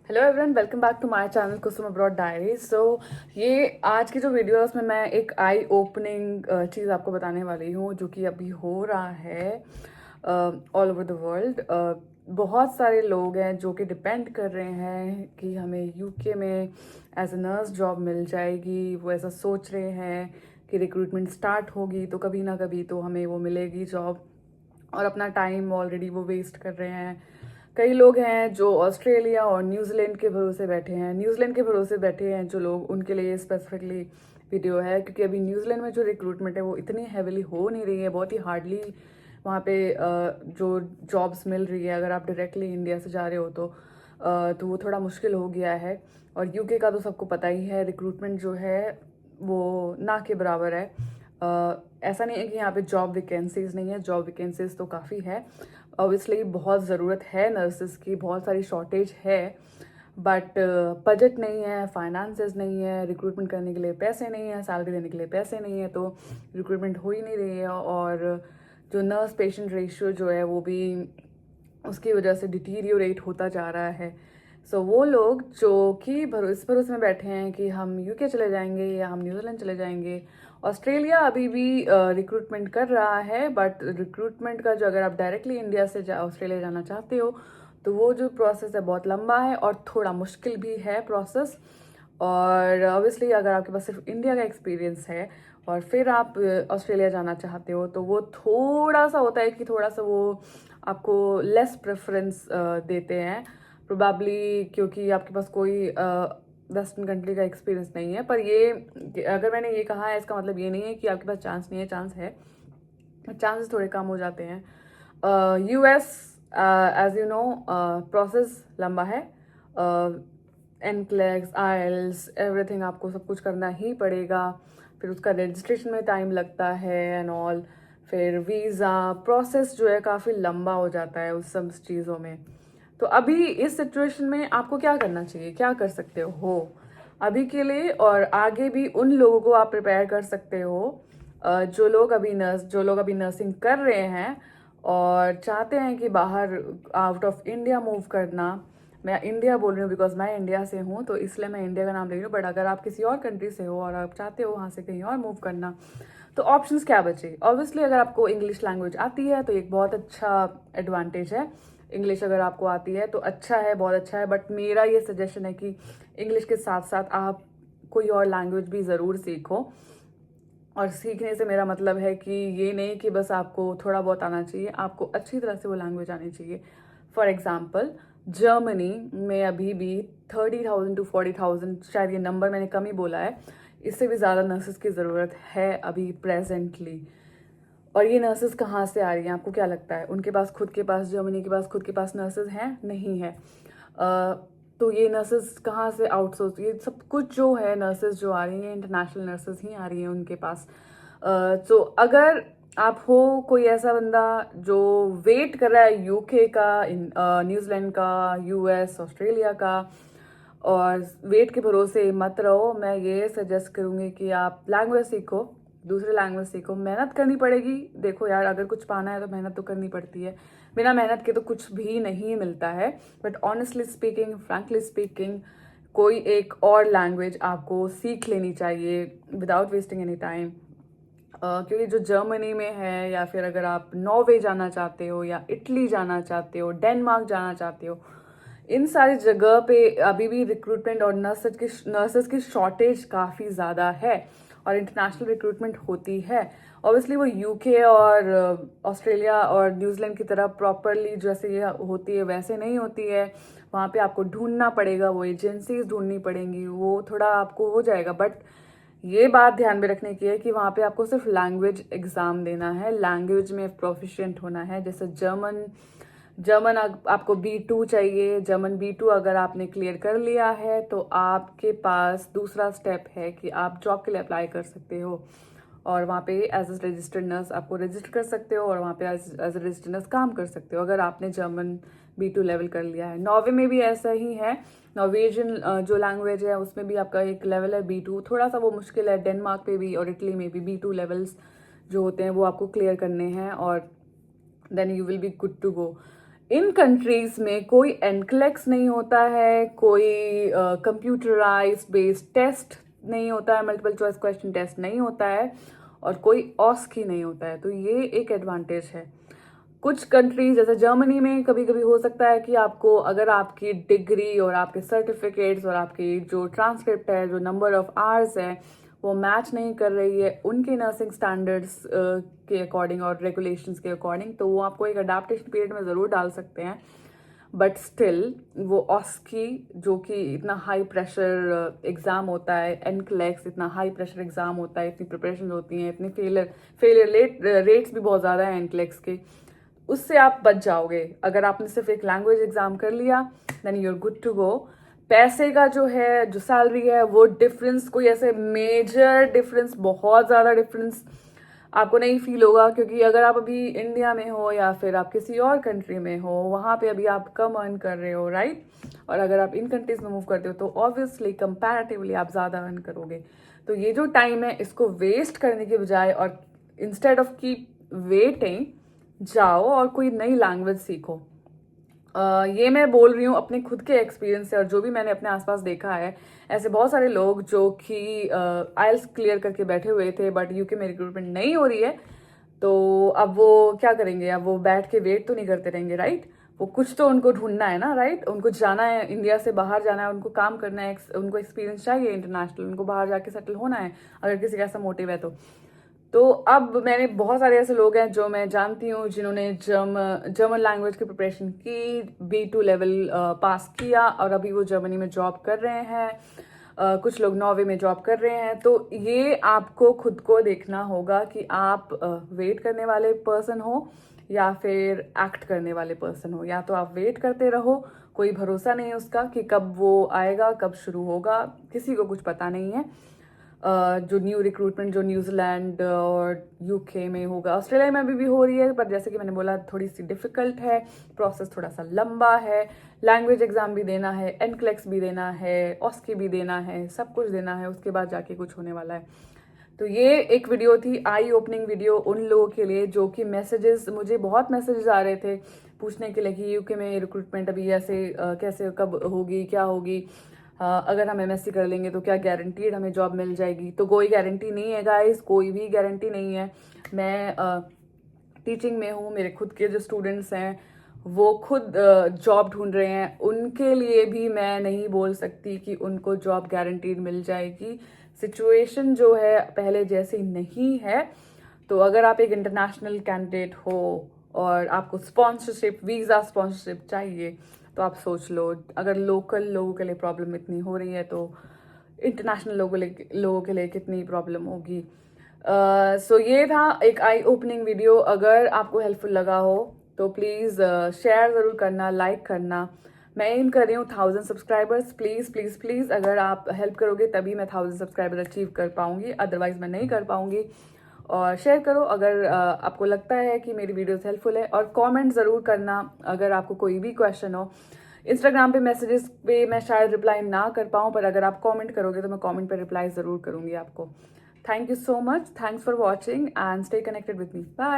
Hello everyone, welcome back to my channel Kusum abroad diary. ये आज की जो वीडियो है उसमें मैं एक आई ओपनिंग चीज़ आपको बताने वाली हूँ जो कि अभी हो रहा है ऑल ओवर द वर्ल्ड। बहुत सारे लोग हैं जो कि डिपेंड कर रहे हैं कि हमें यूके में एज अ नर्स जॉब मिल जाएगी। वो ऐसा सोच रहे हैं कि रिक्रूटमेंट स्टार्ट होगी तो कभी ना कभी तो हमें वो मिलेगी जॉब, और अपना टाइम ऑलरेडी वो वेस्ट कर रहे हैं। कई लोग हैं जो ऑस्ट्रेलिया और न्यूजीलैंड के भरोसे बैठे हैं, न्यूजीलैंड के भरोसे बैठे हैं जो लोग, उनके लिए स्पेसिफिकली वीडियो है, क्योंकि अभी न्यूजीलैंड में जो रिक्रूटमेंट है वो इतनी हैविली हो नहीं रही है। बहुत ही हार्डली वहाँ पे जो जॉब्स मिल रही है। अगर आप डायरेक्टली इंडिया से जा रहे हो तो वो थोड़ा मुश्किल हो गया है। और यूके का तो सबको पता ही है, रिक्रूटमेंट जो है वो ना के बराबर है। ऐसा नहीं है कि यहाँ पे जॉब वैकेंसीज नहीं है, जॉब वैकेंसीज तो काफ़ी है। ऑब्वियसली बहुत ज़रूरत है नर्सेज की, बहुत सारी शॉर्टेज है, बट बजट नहीं है, फाइनेंसेस नहीं है, रिक्रूटमेंट करने के लिए पैसे नहीं है, सैलरी देने के लिए पैसे नहीं है, तो रिक्रूटमेंट हो ही नहीं रही है। और जो नर्स पेशेंट रेशियो जो है वो भी उसकी वजह से डिटीरियोरेट होता जा रहा है। वो लोग जो कि इस भरोसे में बैठे हैं कि हम यूके चले जाएंगे या हम न्यूजीलैंड चले जाएंगे। ऑस्ट्रेलिया अभी भी रिक्रूटमेंट कर रहा है, बट रिक्रूटमेंट का जो, अगर आप डायरेक्टली इंडिया से ऑस्ट्रेलिया जाना चाहते हो तो वो जो प्रोसेस है बहुत लंबा है और थोड़ा मुश्किल भी है प्रोसेस। और ऑब्वियसली अगर आपके पास सिर्फ इंडिया का एक्सपीरियंस है और फिर आप ऑस्ट्रेलिया जाना चाहते हो तो वो थोड़ा सा होता है कि थोड़ा सा वो आपको लेस प्रेफरेंस देते हैं, प्रोबेबली क्योंकि आपके पास कोई वेस्टर्न कंट्री का एक्सपीरियंस नहीं है। पर ये, अगर मैंने ये कहा है इसका मतलब ये नहीं है कि आपके पास चांस नहीं है, चांस है, चांसेस थोड़े कम हो जाते हैं। US, as you know, process लंबा है। एनक्लेक्स, आइल्स, एवरीथिंग आपको सब कुछ करना ही पड़ेगा। फिर उसका रजिस्ट्रेशन में टाइम लगता है एंड ऑल। फिर वीज़ा प्रोसेस जो है काफ़ी लंबा हो जाता है उस सब चीज़ों में। तो अभी इस सिचुएशन में आपको क्या करना चाहिए, क्या कर सकते हो अभी के लिए, और आगे भी उन लोगों को आप प्रिपेयर कर सकते हो जो लोग अभी नर्सिंग कर रहे हैं और चाहते हैं कि बाहर आउट ऑफ इंडिया मूव करना। मैं इंडिया बोल रही हूँ बिकॉज मैं इंडिया से हूँ तो इसलिए मैं इंडिया का नाम ले रही हूँ, बट अगर आप किसी और कंट्री से हो और आप चाहते हो वहाँ से कहीं और मूव करना तो ऑप्शंस क्या बचे। ऑब्वियसली अगर आपको इंग्लिश लैंग्वेज आती है तो एक बहुत अच्छा एडवांटेज है। इंग्लिश अगर आपको आती है तो अच्छा है, बहुत अच्छा है, बट मेरा ये सजेशन है कि इंग्लिश के साथ साथ आप कोई और लैंग्वेज भी ज़रूर सीखो। और सीखने से मेरा मतलब है कि ये नहीं कि बस आपको थोड़ा बहुत आना चाहिए, आपको अच्छी तरह से वो लैंग्वेज आनी चाहिए। फॉर एग्जाम्पल, जर्मनी में अभी भी 30,000 to 40,000, शायद ये नंबर मैंने कम ही बोला है, इससे भी ज़्यादा नर्सेज की ज़रूरत है अभी प्रेजेंटली। और ये नर्सेज कहाँ से आ रही हैं, आपको क्या लगता है? उनके पास खुद के पास, जर्मनी के पास खुद के पास नर्सेज हैं? नहीं है। तो ये नर्सेज कहाँ से आउटसोर्स, ये सब कुछ जो है नर्सेज जो आ रही हैं इंटरनेशनल नर्सेज ही आ रही हैं उनके पास। तो अगर आप हो कोई ऐसा बंदा जो वेट कर रहा है यूके का, न्यूजीलैंड का, यूएस, ऑस्ट्रेलिया का, और वेट के भरोसे मत रहो। मैं ये सजेस्ट करूँगी कि आप लैंग्वेज सीखो, दूसरी लैंग्वेज सीखो। मेहनत करनी पड़ेगी, देखो यार, अगर कुछ पाना है तो मेहनत तो करनी पड़ती है, बिना मेहनत के तो कुछ भी नहीं मिलता है। But honestly speaking, frankly speaking, कोई एक और लैंग्वेज आपको सीख लेनी चाहिए विदाउट वेस्टिंग एनी टाइम। क्योंकि जो जर्मनी में है, या फिर अगर आप नॉर्वे जाना चाहते हो या इटली जाना चाहते हो, डेनमार्क जाना चाहते हो, इन सारी जगह पे अभी भी रिक्रूटमेंट और नर्सेज की शॉर्टेज काफ़ी ज़्यादा है और इंटरनेशनल रिक्रूटमेंट होती है। ऑब्वियसली वो यूके और ऑस्ट्रेलिया और न्यूजीलैंड की तरह प्रॉपरली जैसे ये होती है वैसे नहीं होती है। वहाँ पे आपको ढूंढना पड़ेगा, वो एजेंसीज ढूंढनी पड़ेंगी, वो थोड़ा आपको हो जाएगा। बट ये बात ध्यान में रखने की है कि वहाँ पे आपको सिर्फ लैंग्वेज एग्ज़ाम देना है, लैंग्वेज में प्रोफिशिएंट होना है। जैसे जर्मन, आपको B2 चाहिए। जर्मन B2 अगर आपने क्लियर कर लिया है तो आपके पास दूसरा स्टेप है कि आप जॉब के लिए अप्लाई कर सकते हो और वहाँ पे एज ए रजिस्टर्ड नर्स आपको रजिस्टर कर सकते हो और वहाँ पे एज ए रजिस्टर्ड नर्स काम कर सकते हो अगर आपने जर्मन B2 लेवल कर लिया है। नॉर्वे में भी ऐसा ही है। नॉर्वेजियन जो लैंग्वेज है उसमें भी आपका एक लेवल है B2, थोड़ा सा वो मुश्किल है। डेनमार्क पे भी और इटली में भी B2 लेवल्स जो होते हैं वो आपको क्लियर करने हैं और then you will be good to go. इन कंट्रीज़ में कोई एनक्लेक्स नहीं होता है, कोई कंप्यूटराइज बेस्ड टेस्ट नहीं होता है, मल्टीपल चॉइस क्वेश्चन टेस्ट नहीं होता है, और कोई ऑस्की नहीं होता है। तो ये एक एडवांटेज है। कुछ कंट्रीज जैसे जर्मनी में कभी कभी हो सकता है कि आपको, अगर आपकी डिग्री और आपके सर्टिफिकेट्स और आपकी जो ट्रांसक्रिप्ट है, जो नंबर ऑफ आवर्स है, वो मैच नहीं कर रही है उनके नर्सिंग स्टैंडर्ड्स के अकॉर्डिंग और रेगुलेशंस के अकॉर्डिंग, तो वो आपको एक अडाप्टेशन पीरियड में ज़रूर डाल सकते हैं। बट स्टिल वो ऑस्की, जो कि इतना हाई प्रेशर एग्ज़ाम होता है, एनक्लेक्स इतना हाई प्रेशर एग्ज़ाम होता है, इतनी प्रिपरेशन होती हैं, इतनी फेलियर रेट्स भी बहुत ज़्यादा हैं एनक्लेक्स के, उससे आप बच जाओगे। अगर आपने सिर्फ एक लैंग्वेज एग्जाम कर लिया then you are good to go. पैसे का जो है, जो सैलरी है, वो डिफरेंस कोई ऐसे मेजर डिफरेंस, बहुत ज़्यादा डिफरेंस आपको नहीं फील होगा, क्योंकि अगर आप अभी इंडिया में हो या फिर आप किसी और कंट्री में हो, वहाँ पे अभी आप कम अर्न कर रहे हो, राइट? और अगर आप इन कंट्रीज में मूव करते हो तो ऑब्वियसली कंपैरेटिवली आप ज़्यादा अर्न करोगे। तो ये जो टाइम है इसको वेस्ट करने के बजाय, और इंस्टेड ऑफ कीप वेटिंग, जाओ और कोई नई लैंग्वेज सीखो। ये मैं बोल रही हूँ अपने खुद के एक्सपीरियंस से, और जो भी मैंने अपने आसपास देखा है, ऐसे बहुत सारे लोग जो कि आइल्स क्लियर करके बैठे हुए थे बट यूके में रिक्रूटमेंट नहीं हो रही है, तो अब वो क्या करेंगे? अब वो बैठ के वेट तो नहीं करते रहेंगे, राइट? वो कुछ तो उनको ढूंढना है ना, राइट? उनको जाना है, इंडिया से बाहर जाना है, उनको काम करना है, उनको एक्सपीरियंस चाहिए इंटरनेशनल, उनको बाहर जाके सेटल होना है, अगर किसी का ऐसा मोटिव है तो अब मैंने बहुत सारे ऐसे लोग हैं जो मैं जानती हूँ जिन्होंने जर्मन लैंग्वेज की प्रिपरेशन की, B2 लेवल पास किया, और अभी वो जर्मनी में जॉब कर रहे हैं। कुछ लोग नॉर्वे में जॉब कर रहे हैं। तो ये आपको खुद को देखना होगा कि आप वेट करने वाले पर्सन हो या फिर एक्ट करने वाले पर्सन हो। या तो आप वेट करते रहो, कोई भरोसा नहीं है उसका कि कब वो आएगा, कब शुरू होगा, किसी को कुछ पता नहीं है। जो न्यू रिक्रूटमेंट जो न्यूजीलैंड और यूके में होगा, ऑस्ट्रेलिया में भी हो रही है, पर जैसे कि मैंने बोला थोड़ी सी डिफिकल्ट है, प्रोसेस थोड़ा सा लंबा है, लैंग्वेज एग्जाम भी देना है, एनक्लेक्स भी देना है, ऑस्की भी देना है, सब कुछ देना है, उसके बाद जाके कुछ होने वाला है। तो ये एक वीडियो थी, आई ओपनिंग वीडियो उन लोगों के लिए जो कि मैसेजेस, मुझे बहुत मैसेजेस आ रहे थे पूछने के लिए कि यूके में रिक्रूटमेंट अभी ऐसे कैसे, कब होगी, क्या होगी, अगर हम MSc कर लेंगे तो क्या गारंटीड हमें जॉब मिल जाएगी? तो कोई गारंटी नहीं है गाइस, कोई भी गारंटी नहीं है। मैं टीचिंग में हूँ, मेरे खुद के जो स्टूडेंट्स हैं वो खुद जॉब ढूंढ रहे हैं, उनके लिए भी मैं नहीं बोल सकती कि उनको जॉब गारंटीड मिल जाएगी। सिचुएशन जो है पहले जैसी नहीं है। तो अगर आप एक इंटरनेशनल कैंडिडेट हो और आपको स्पॉन्सरशिप, वीज़ा स्पॉन्सरशिप चाहिए, तो आप सोच लो, अगर लोकल लोगों के लिए प्रॉब्लम इतनी हो रही है तो इंटरनेशनल लोगों के लिए कितनी प्रॉब्लम होगी। सो ये था एक आई ओपनिंग वीडियो। अगर आपको हेल्पफुल लगा हो तो प्लीज़ शेयर ज़रूर करना, लाइक करना। मैं एम कर रही हूँ 1000 सब्सक्राइबर्स। प्लीज़ प्लीज़ प्लीज़, अगर आप हेल्प करोगे तभी मैं 1000 सब्सक्राइबर अचीव कर पाऊँगी, अदरवाइज़ मैं नहीं कर पाऊँगी। और शेयर करो अगर आपको लगता है कि मेरी वीडियोस हेल्पफुल है, और कमेंट ज़रूर करना अगर आपको कोई भी क्वेश्चन हो। इंस्टाग्राम पे मैसेजेस पे मैं शायद रिप्लाई ना कर पाऊँ, पर अगर आप कमेंट करोगे तो मैं कमेंट पे रिप्लाई ज़रूर करूँगी आपको। Thank you so much, thanks for watching and stay connected with me. Bye.